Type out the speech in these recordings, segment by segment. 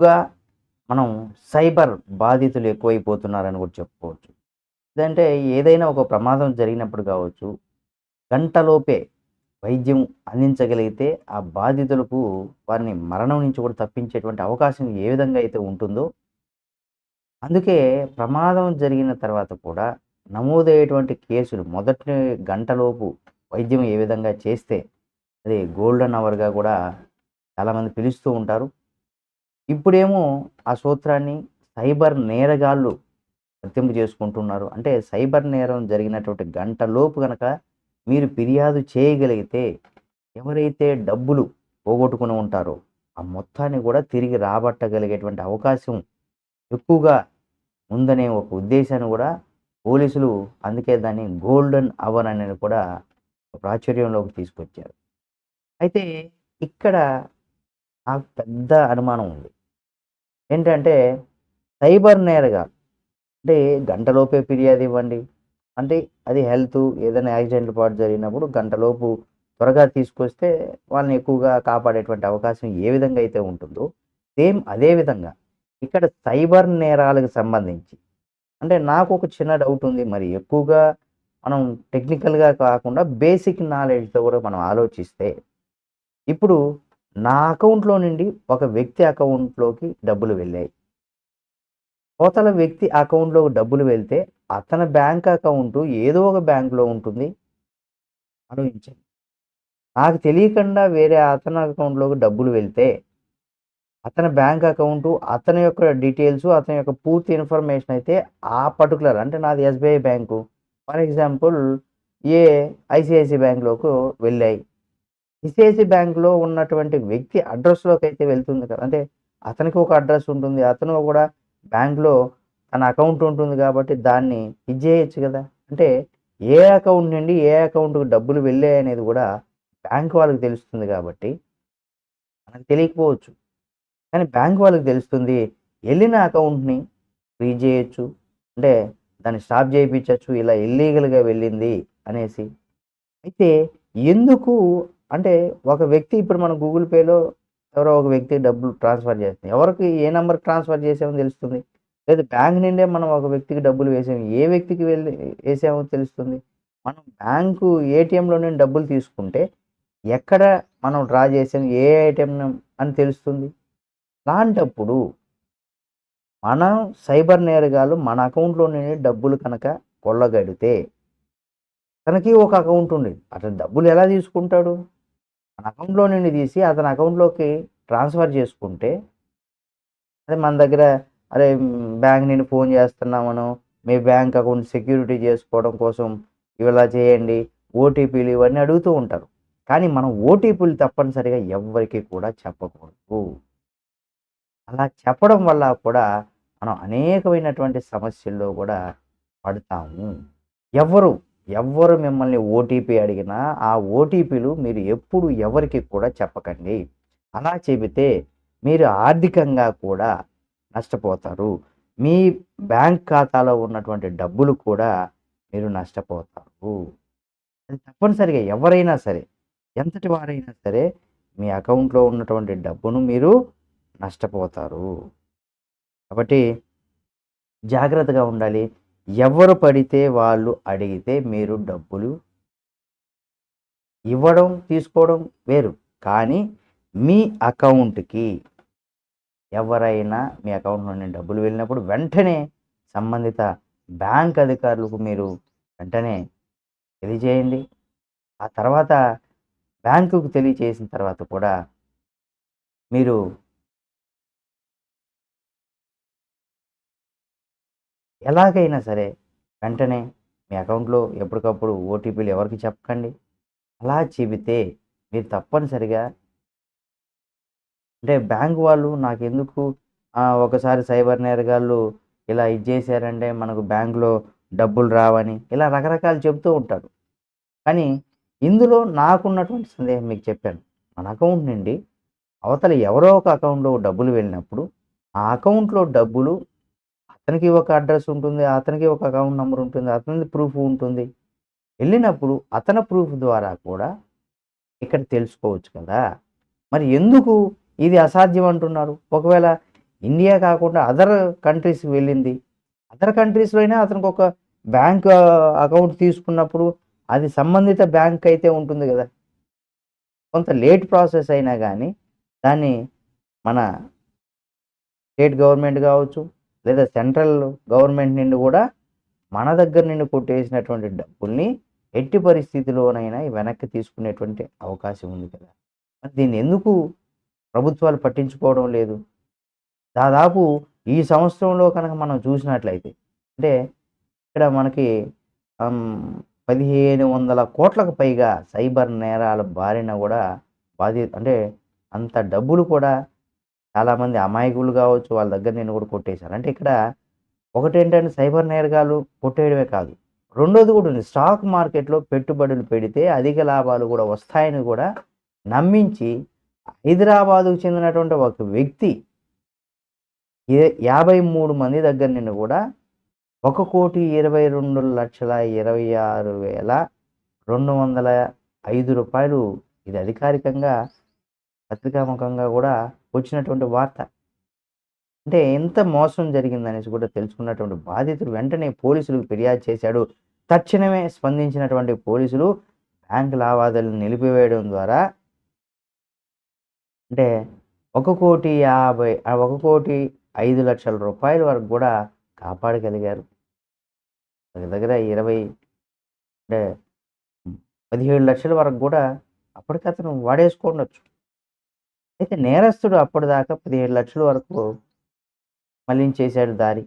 గా మనం సైబర్ బాధితులు ఎక్కువైపోతున్నారని కూడా చెప్పుకోవచ్చు. ఇదంటే ఏదైనా ఒక ప్రమాదం జరిగినప్పుడు కావచ్చు, గంటలోపే వైద్యం అందించగలిగితే ఆ బాధితులకు వారిని మరణం నుంచి కూడా తప్పించేటువంటి అవకాశం ఏ విధంగా అయితే ఉంటుందో, అందుకే ప్రమాదం జరిగిన తర్వాత కూడా నమోదయ్యేటువంటి కేసులు మొదటి గంటలోపు వైద్యం ఏ విధంగా చేస్తే అది గోల్డెన్ అవర్‌గా కూడా చాలామంది పిలుస్తూ ఉంటారు. ఇప్పుడేమో ఆ సూత్రాన్ని సైబర్ నేరగాళ్ళు వర్తింపు చేసుకుంటున్నారు. అంటే సైబర్ నేరం జరిగినటువంటి గంటలోపు గనక మీరు ఫిర్యాదు చేయగలిగితే, ఎవరైతే డబ్బులు పోగొట్టుకొని ఉంటారో, ఆ మొత్తాన్ని కూడా తిరిగి రాబట్టగలిగేటువంటి అవకాశం ఎక్కువగా ఉందనే ఒక ఉద్దేశాన్ని గూడా పోలీసులు అందుకే దాన్ని గోల్డెన్ అవర్ అనేది కూడా ప్రాచుర్యంలోకి తీసుకొచ్చారు. అయితే ఇక్కడ నాకు పెద్ద అనుమానం ఉంది. ఏంటంటే సైబర్ నేరగాలు అంటే గంటలోపే ఫిర్యాదు ఇవ్వండి. అంటే అది ఏదైనా యాక్సిడెంట్‌ల పాటు జరిగినప్పుడు గంటలోపు త్వరగా తీసుకొస్తే వాళ్ళని ఎక్కువగా కాపాడేటువంటి అవకాశం ఏ విధంగా అయితే ఉంటుందో, సేమ్ అదే విధంగా ఇక్కడ సైబర్ నేరాలకు సంబంధించి అంటే నాకొక చిన్న డౌట్ ఉంది. మరి ఎక్కువగా మనం టెక్నికల్‌గా కాకుండా బేసిక్ నాలెడ్జ్‌తో కూడా మనం ఆలోచిస్తే, ఇప్పుడు నా అకౌంట్‌లో నుండి ఒక వ్యక్తి అకౌంట్‌లోకి డబ్బులు వెళ్ళాయి. అవతల వ్యక్తి అకౌంట్‌లోకి డబ్బులు వెళ్తే, అతని బ్యాంక్ అకౌంటు ఏదో ఒక బ్యాంక్‌లో ఉంటుంది. ఆలోచించండి. నాకు తెలియకుండా వేరే అతని అకౌంట్‌లోకి డబ్బులు వెళ్తే, అతని బ్యాంక్ అకౌంటు, అతని యొక్క డీటెయిల్సు, అతని యొక్క పూర్తి ఇన్ఫర్మేషన్ అయితే ఆ పర్టిక్యులర్ అంటే నాది SBI bank. For example A ICICI బ్యాంక్‌లోకి వెళ్ళాయి. ఐసీఐసీఐ బ్యాంక్‌లో ఉన్నటువంటి వ్యక్తి అడ్రెస్‌లోకైతే వెళ్తుంది కదా! అంటే అతనికి ఒక అడ్రెస్ ఉంటుంది. అతను కూడా బ్యాంక్‌లో తన అకౌంట్ ఉంటుంది కాబట్టి దాన్ని ఇది జేయొచ్చు గదా! అంటే ఏ అకౌంట్ నుండి ఏ అకౌంట్‌కి డబ్బులు వెళ్ళాయనేది గూడా బ్యాంక్ వాళ్ళకి తెలుస్తుంది గాబట్టి, మనకు తెలియకపోవచ్చు. కానీ బ్యాంక్ వాళ్ళకి తెలుస్తుంది. ఎళ్ళిన అకౌంట్‌ని ఫ్రీజ్ జేయొచ్చు. అంటే దాన్ని స్టాప్ జేపిచ్చొచ్చు. ఇలా ఇల్లీగల్‌గా వెళ్ళింది అనేసి. అయితే ఎందుకు అంటే ఒక వ్యక్తి ఇప్పుడు మనం గూగుల్ పేలో ఎవరో ఒక వ్యక్తికి డబ్బులు ట్రాన్స్‌ఫర్ చేస్తున్నాం. ఎవరికి ఏ నంబర్‌కి ట్రాన్స్‌ఫర్ చేసామో తెలుస్తుంది. లేదా బ్యాంక్ నుండే మనం ఒక వ్యక్తికి డబ్బులు వేసాము. ఏ వ్యక్తికి ఏసామో తెలుస్తుంది. మనం బ్యాంకు ఏటీఎంలో నుండి డబ్బులు తీసుకుంటే ఎక్కడ మనం డ్రా చేసాం, ఏ ఏటీఎం అని తెలుస్తుంది. అలాంటప్పుడు మనం సైబర్ నేరగాళ్ళు మన అకౌంట్‌లో నుండి డబ్బులు కనుక కొల్లగడితే తనకి ఒక అకౌంట్ ఉండేది. అతను డబ్బులు ఎలా తీసుకుంటాడు? మన అకౌంట్‌లో నుండి తీసి అతని అకౌంట్‌లోకి ట్రాన్స్‌ఫర్ చేసుకుంటే, అదే మన దగ్గర బ్యాంక్ నుండి ఫోన్ చేస్తున్నామనో, మీ బ్యాంక్ అకౌంట్ సెక్యూరిటీ చేసుకోవడం కోసం ఇలా చేయండి, ఓటీపీలు ఇవన్నీ అడుగుతూ ఉంటారు. కానీ మనం ఓటీపీలు తప్పనిసరిగా ఎవ్వరికీ కూడా చెప్పకూడదు. అలా చెప్పడం వల్ల కూడా మనం అనేకమైనటువంటి సమస్యల్లో కూడా పడతాము. ఎవ్వరు, ఎవ్వరు మిమ్మల్ని ఓటీపీ అడిగినా, ఆ ఓటీపీలు మీరు ఎప్పుడు ఎవరికీ కూడా చెప్పకండి. అలా చెబితే మీరు ఆర్థికంగా కూడా నష్టపోతారు. మీ బ్యాంక్ ఖాతాలో ఉన్నటువంటి డబ్బులు కూడా మీరు నష్టపోతారు. అది తప్పనిసరిగా ఎవరైనా సరే, ఎంతటి వారైనా సరే, మీ అకౌంట్‌లో ఉన్నటువంటి డబ్బును మీరు నష్టపోతారు. కాబట్టి జాగ్రత్తగా ఉండాలి. ఎవరు పడితే వాళ్ళు అడిగితే మీరు డబ్బులు ఇవ్వడం, తీసుకోవడం వేరు. కానీ మీ అకౌంట్‌కి ఎవరైనా మీ అకౌంట్ నుండి డబ్బులు వెళ్ళినప్పుడు వెంటనే సంబంధిత బ్యాంక్ అధికారులకు మీరు వెంటనే తెలియజేయండి. ఆ తర్వాత బ్యాంకుకు తెలియచేసిన తర్వాత కూడా మీరు ఎలాగైనా సరే వెంటనే మీ అకౌంట్‌లో ఎప్పటికప్పుడు ఓటీపీలు ఎవరికీ చెప్పకండి. అలా చెబితే మీరు తప్పనిసరిగా అంటే బ్యాంక్ వాళ్ళు నాకెందుకు ఒకసారి సైబర్ నేరగాళ్ళు ఇలా ఇది చేశారంటే మనకు బ్యాంక్‌లో డబ్బులు రావని ఇలా రకరకాలు చెప్తూ ఉంటారు. కానీ ఇందులో నాకున్నటువంటి సందేహం మీకు చెప్పాను. మన అకౌంట్ నుండి అవతల ఎవరో ఒక అకౌంట్‌లో డబ్బులు వెళ్ళినప్పుడు, ఆ అకౌంట్‌లో డబ్బులు అతనికి ఒక అడ్రెస్ ఉంటుంది. అతనికి ఒక అకౌంట్ నంబర్ ఉంటుంది. అతనిది ప్రూఫ్ ఉంటుంది. వెళ్ళినప్పుడు అతని ప్రూఫ్ ద్వారా కూడా ఇక్కడ తెలుసుకోవచ్చు కదా! మరి ఎందుకు ఇది అసాధ్యం అంటున్నారు? ఒకవేళ ఇండియా కాకుండా అదర్ కంట్రీస్‌కి వెళ్ళింది. అదర్ కంట్రీస్‌లో అయినా అతనికి ఒక బ్యాంక్ అకౌంట్ తీసుకున్నప్పుడు అది సంబంధిత బ్యాంక్ అయితే ఉంటుంది గదా! కొంత లేట్ ప్రాసెస్ అయినా గానీ దాన్ని మన స్టేట్ గవర్నమెంట్ గావచ్చు, లేదా సెంట్రల్ గవర్నమెంట్ నుండి గూడా మన దగ్గర నుండి కొట్టేసినటువంటి డబ్బుల్ని ఎట్టి పరిస్థితిలోనైనా వెనక్కి తీసుకునేటువంటి అవకాశం ఉంది కదా! మరి దీన్నెందుకు ప్రభుత్వాలు పట్టించుకోవడం లేదు? దాదాపు ఈ సంవత్సరంలో కనుక మనం చూసినట్లయితే అంటే ఇక్కడ మనకి ఆహ్, 1500,00,00,000కు పైగా సైబర్ నేరాల బారిన గూడా అంటే అంత డబ్బులు కూడా చాలామంది అమాయకులు గావచ్చు, వాళ్ళ దగ్గర నుండి గూడా కొట్టేశారు. అంటే ఇక్కడ ఒకటేంటంటే సైబర్ నేరగాళ్ళు కొట్టేయడమే కాదు. రెండోది గూడా ఉంది. స్టాక్ మార్కెట్‌లో పెట్టుబడులు పెడితే అధిక లాభాలు గూడా వస్తాయని గూడా నమ్మించి హైదరాబాదుకు చెందినటువంటి ఒక వ్యక్తి 53 మంది దగ్గర నుండి గూడా రూ. 1,22,26,205 ఇది అధికారికంగా పత్రికాముఖంగా గూడా వచ్చినటువంటి వార్త. అంటే ఎంత మోసం జరిగిందనేసి కూడా తెలుసుకున్నటువంటి బాధితుడు వెంటనే పోలీసులకు ఫిర్యాదు చేశాడు. తక్షణమే స్పందించినటువంటి పోలీసులు బ్యాంక్ లావాదేవీలను నిలిపివేయడం ద్వారా అంటే 1,05,00,000 వరకు గూడా కాపాడగలిగారు. దగ్గర దగ్గర 20 అంటే 17,00,000 వరకు గూడా అప్పటికతను వాడేసుకోండొచ్చు. అయితే నేరస్తుడు అప్పటిదాకా 17,00,000 వరకు మళ్లించేశాడు దారి.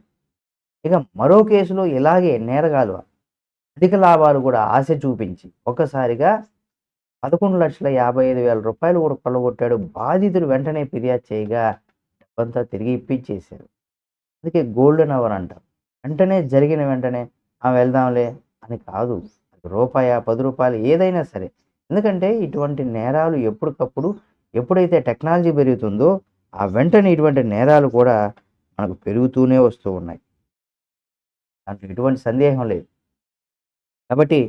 ఇక మరో కేసులో ఇలాగే నేరగాలు అధిక లాభాలు గూడా ఆశ చూపించి ఒక్కసారిగా రూ. 11,55,000 కూడా కొల్లగొట్టాడు. బాధితులు వెంటనే ఫిర్యాదు చేయగా డబ్బంతా తిరిగి ఇప్పించేశారు. అందుకే గోల్డెన్ అవర్ అంటారు. వెంటనే జరిగిన వెంటనే వెళ్దాంలే అని కాదు. అది రూపాయా, రూ. 10 ఏదైనా సరే. ఎందుకంటే ఇటువంటి నేరాలు ఎప్పటికప్పుడు ఎప్పుడైతే టెక్నాలజీ పెరుగుతుందో వెంటనే ఇటువంటి నేరాలు కూడా మనకు పెరుగుతూనే వస్తూ ఉన్నాయి. దాంట్లో ఎటువంటి సందేహం లేదు. కాబట్టి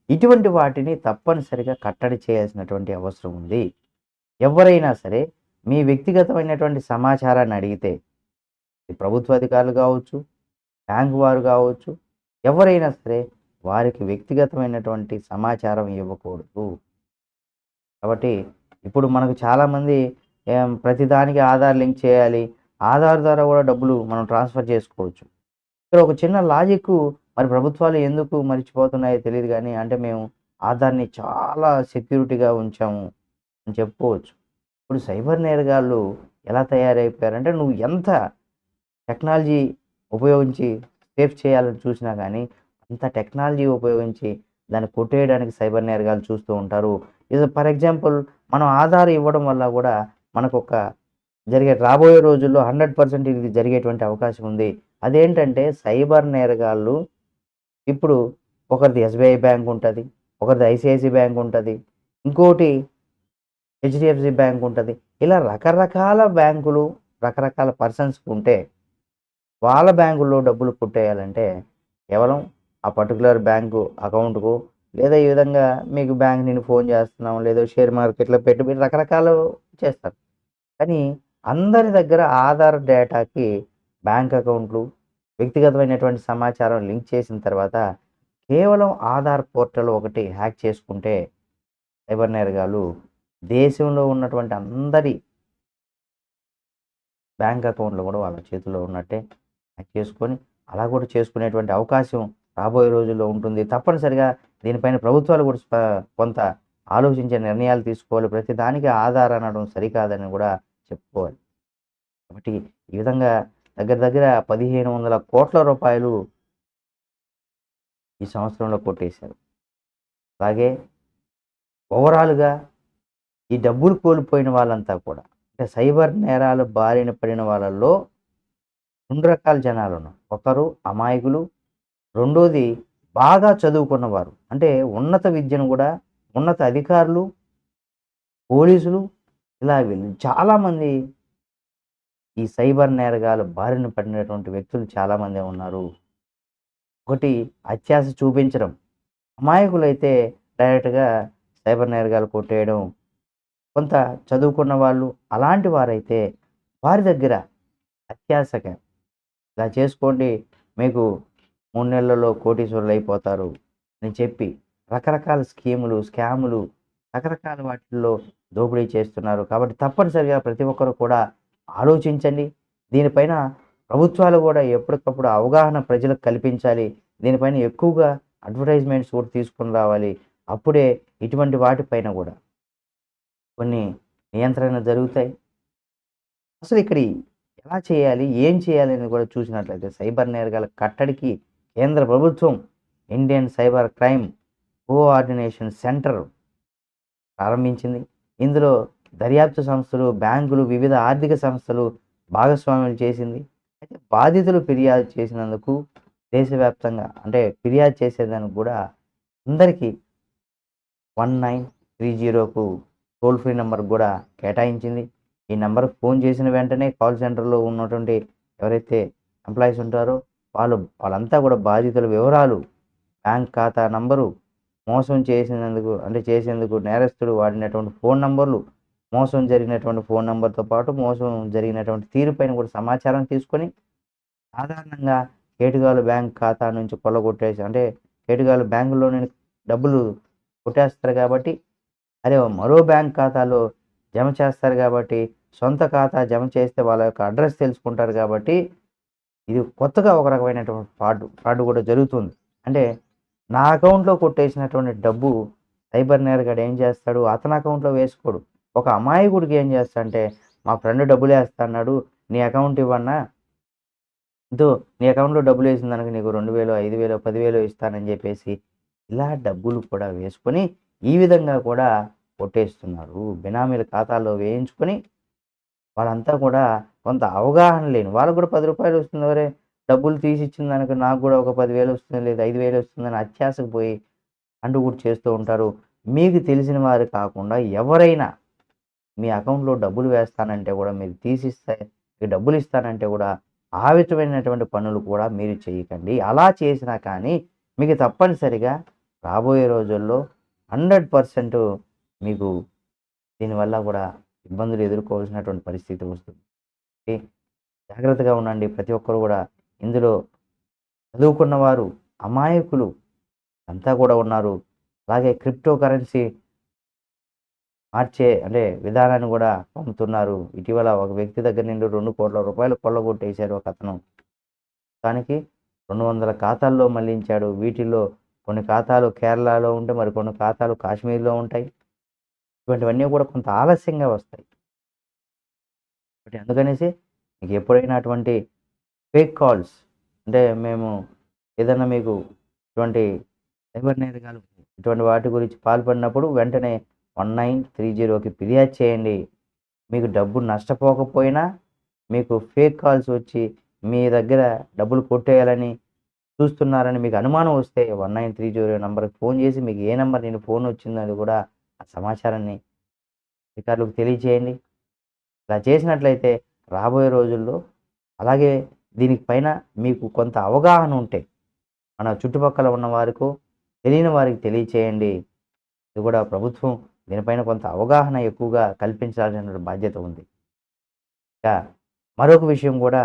ఇటువంటి వాటిని తప్పనిసరిగా కట్టడి చేయాల్సినటువంటి అవసరం ఉంది. ఎవరైనా సరే మీ వ్యక్తిగతమైనటువంటి సమాచారాన్ని అడిగితే ప్రభుత్వ అధికారులు కావచ్చు, బ్యాంకు వారు కావచ్చు, ఎవరైనా సరే వారికి వ్యక్తిగతమైనటువంటి సమాచారం ఇవ్వకూడదు. కాబట్టి ఇప్పుడు మనకు చాలామంది ప్రతిదానికి ఆధార్ లింక్ చేయాలి. ఆధార్ ద్వారా కూడా డబ్బులు మనం ట్రాన్స్‌ఫర్ చేసుకోవచ్చు. ఇక్కడ ఒక చిన్న లాజిక్కు మరి ప్రభుత్వాలు ఎందుకు మర్చిపోతున్నాయో తెలీదు గానీ, అంటే మేము ఆధార్‌ని చాలా సెక్యూరిటీగా ఉంచాము అని చెప్పుకోవచ్చు. ఇప్పుడు సైబర్ నేరగాళ్ళు ఎలా తయారైపోయారంటే, నువ్వు ఎంత టెక్నాలజీ ఉపయోగించి సేఫ్ చేయాలని చూసినా గానీ, అంత టెక్నాలజీ ఉపయోగించి దాన్ని కొట్టేయడానికి సైబర్ నేరగాళ్ళు చూస్తూ ఉంటారు. ఫర్ ఎగ్జాంపుల్ మనం ఆధార్ ఇవ్వడం వల్ల గూడా మనకొక రాబోయే రోజుల్లో 100% ఇది జరిగేటువంటి అవకాశం ఉంది. అదేంటంటే సైబర్ నేరగాళ్ళు ఇప్పుడు ఒకరిది ఎస్‌బీఐ బ్యాంక్ ఉంటది. ఒకరిది ఐసీఐసీ బ్యాంక్ ఉంటది. ఇంకోటి హెచ్‌డీఎఫ్‌సీ బ్యాంక్ ఉంటది. ఇలా రకరకాల బ్యాంకులు, రకరకాల పర్సన్స్‌కి ఉంటే వాళ్ళ బ్యాంకుల్లో డబ్బులు కొట్టేయాలంటే కేవలం ఆ పర్టిక్యులర్ బ్యాంకు అకౌంట్‌కో లేదా ఈ విధంగా మీకు బ్యాంక్ నుండి ఫోన్ చేస్తున్నాం, లేదా షేర్ మార్కెట్‌లో పెట్టుబడి రకరకాలు చేస్తారు. కానీ అందరి దగ్గర ఆధార్ డేటాకి బ్యాంక్ అకౌంట్లు, వ్యక్తిగతమైనటువంటి సమాచారం లింక్ చేసిన తర్వాత కేవలం ఆధార్ పోర్టల్ ఒకటి హ్యాక్ చేసుకుంటే సైబర్ నేరగాళ్ళు దేశంలో ఉన్నటువంటి అందరి బ్యాంక్ అకౌంట్లు కూడా వాళ్ళ చేతుల్లో ఉన్నట్టే హ్యాక్ చేసుకొని అలా కూడా చేసుకునేటువంటి అవకాశం రాబోయే రోజుల్లో ఉంటుంది. తప్పనిసరిగా దీనిపైన ప్రభుత్వాలు కూడా కొంత ఆలోచించే నిర్ణయాలు తీసుకోవాలి. ప్రతి దానికి ఆధార్ అనడం సరికాదని కూడా చెప్పుకోవాలి. కాబట్టి ఈ విధంగా దగ్గర దగ్గర రూ. 1,500,00,00,000 ఈ సంవత్సరంలో కొట్టేశారు. అలాగే ఓవరాల్‌గా ఈ డబ్బులు కోల్పోయిన వాళ్ళంతా కూడా అంటే సైబర్ నేరాలు బారిన పడిన వాళ్ళల్లో 2 రకాల జనాలున్నారు. ఒకరు అమాయకులు, రెండోది బాగా చదువుకున్నవారు. అంటే ఉన్నత విద్యను కూడా ఉన్నత అధికారులు, పోలీసులు ఇలా వీళ్ళు చాలామంది ఈ సైబర్ నేరగాలు బారిన పడినటువంటి వ్యక్తులు చాలామందే ఉన్నారు. ఒకటి అత్యాశ చూపించడం. అమాయకులైతే డైరెక్ట్‌గా సైబర్ నేరగాలు కొట్టేయడం. కొంత చదువుకున్న వాళ్ళు అలాంటి వారైతే వారి దగ్గర అత్యాశగా ఇలా చేసుకోండి మీకు 3 నెలల్లో కోటీశ్వరులైపోతారు అని చెప్పి రకరకాల స్కీములు, స్కాములు రకరకాల వాటిల్లో దోపిడీ చేస్తున్నారు. కాబట్టి తప్పనిసరిగా ప్రతి ఒక్కరు కూడా ఆలోచించండి. దీనిపైన ప్రభుత్వాలు కూడా ఎప్పటికప్పుడు అవగాహన ప్రజలకు కల్పించాలి. దీనిపైన ఎక్కువగా అడ్వర్టైజ్మెంట్స్ కూడా తీసుకొని రావాలి. అప్పుడే ఇటువంటి వాటిపైన కూడా కొన్ని నియంత్రణ జరుగుతాయి. అసలు ఇక్కడ ఎలా చేయాలి? ఏం చేయాలి? అని కూడా చూసినట్లయితే సైబర్ నేరగాల కట్టడికి కేంద్ర ప్రభుత్వం Indian cyber crime coordination centre ప్రారంభించింది. ఇందులో దర్యాప్తు సంస్థలు, బ్యాంకులు, వివిధ ఆర్థిక సంస్థలు భాగస్వామ్యం చేసింది. అయితే బాధితులు ఫిర్యాదు చేసినందుకు దేశవ్యాప్తంగా అంటే ఫిర్యాదు చేసేదానికి కూడా అందరికీ 1930కు టోల్ ఫ్రీ నంబర్ కూడా కేటాయించింది. ఈ నంబర్‌కి ఫోన్ చేసిన వెంటనే కాల్ సెంటర్‌లో ఉన్నటువంటి ఎవరైతే ఎంప్లాయీస్ ఉంటారో వాళ్ళంతా కూడా బాధితుల వివరాలు, బ్యాంక్ ఖాతా నంబరు, మోసం చేసేందుకు నేరస్తుడు వాడినటువంటి ఫోన్ నంబర్లు, మోసం జరిగినటువంటి ఫోన్ నంబర్‌తో పాటు మోసం జరిగినటువంటి తీరుపైన కూడా సమాచారం తీసుకొని సాధారణంగా కేటుగాలు బ్యాంక్ ఖాతా నుంచి కొల్లగొట్టేసి కేటుగాలు బ్యాంకులో నుండి డబ్బులు కొట్టేస్తారు కాబట్టి అదే మరో బ్యాంక్ ఖాతాలో జమ చేస్తారు కాబట్టి, సొంత ఖాతా జమ చేస్తే వాళ్ళ యొక్క అడ్రెస్ తెలుసుకుంటారు కాబట్టి, ఇది కొత్తగా ఒక రకమైనటువంటి ఫ్రాడ్ కూడా జరుగుతుంది. అంటే నా అకౌంట్‌లో కొట్టేసినటువంటి డబ్బు సైబర్ నేరగాడు ఏం చేస్తాడు, అతని అకౌంట్‌లో వేసుకోడు. ఒక అమాయకుడికి ఏం చేస్తాడంటే, మా ఫ్రెండ్ డబ్బులేస్తా అన్నాడు, నీ అకౌంట్ ఇవ్వన్నా, ఇదో నీ అకౌంట్‌లో డబ్బులేసిన దానికి నీకు 2000, 5000, 10,000 ఇస్తానని చెప్పేసి ఇలా డబ్బులు కూడా వేసుకొని ఈ విధంగా కూడా కొట్టేస్తున్నారు. బినామీల ఖాతాల్లో వేయించుకొని వాళ్ళంతా కూడా కొంత అవగాహన లేని వాళ్ళకి కూడా రూ. 10 వస్తుంది. ఒరే డబ్బులు తీసిచ్చిన దానికి నాకు కూడా ఒక 10,000 వస్తుంది లేదా 5,000 వస్తుందని అత్యాశకు పోయి కూడా చేస్తూ ఉంటారు. మీకు తెలిసిన వారు కాకుండా ఎవరైనా మీ అకౌంట్‌లో డబ్బులు వేస్తానంటే కూడా మీరు మీకు డబ్బులు ఇస్తానంటే కూడా ఆ విధమైనటువంటి పనులు కూడా మీరు చేయకండి. అలా చేసినా కానీ మీకు తప్పనిసరిగా రాబోయే రోజుల్లో 100% మీకు దీనివల్ల కూడా ఇబ్బందులు ఎదుర్కోవాల్సినటువంటి పరిస్థితి వస్తుంది. ఓకే. జాగ్రత్తగా ఉండండి. ప్రతి ఒక్కరు కూడా ఇందులో చదువుకున్నవారు, అమాయకులు అంతా కూడా ఉన్నారు. అలాగే క్రిప్టో కరెన్సీ మార్చే విధానాన్ని కూడా పంపుతున్నారు. ఇటీవల ఒక వ్యక్తి దగ్గర నుండి రూ. 2,00,00,000 కొల్లగొట్టేశారు ఒకతను. దానికి 200 ఖాతాల్లో మళ్లించాడు. వీటిల్లో కొన్ని ఖాతాలు కేరళలో ఉంటే మరికొన్ని ఖాతాలు కాశ్మీర్‌లో ఉంటాయి. ఇటువంటివన్నీ కూడా కొంత ఆలస్యంగా వస్తాయి. అందుకనేసి మీకు ఎప్పుడైనా అటువంటి ఫేక్ కాల్స్ మేము ఏదన్నా మీకు ఇటువంటి సైబర్ నేరగాలు ఇటువంటి వాటి గురించి పాల్పడినప్పుడు వెంటనే 1930కి ఫిర్యాదు చేయండి. మీకు డబ్బు నష్టపోకపోయినా మీకు ఫేక్ కాల్స్ వచ్చి మీ దగ్గర డబ్బులు కొట్టేయాలని చూస్తున్నారని మీకు అనుమానం వస్తే 1930 నంబర్‌కి ఫోన్ చేసి మీకు ఏ నంబర్ నుండి ఫోన్ వచ్చిందో అది కూడా ఆ సమాచారాన్ని అధికారులకు తెలియజేయండి. ఇలా చేసినట్లయితే రాబోయే రోజుల్లో అలాగే దీనికి పైన మీకు కొంత అవగాహన ఉంటే మన చుట్టుపక్కల ఉన్న వారికో తెలియని వారికి తెలియచేయండి. ఇది కూడా ప్రభుత్వం దీనిపైన కొంత అవగాహన ఎక్కువగా కల్పించాల్సిన బాధ్యత ఉంది. ఇంకా మరొక విషయం కూడా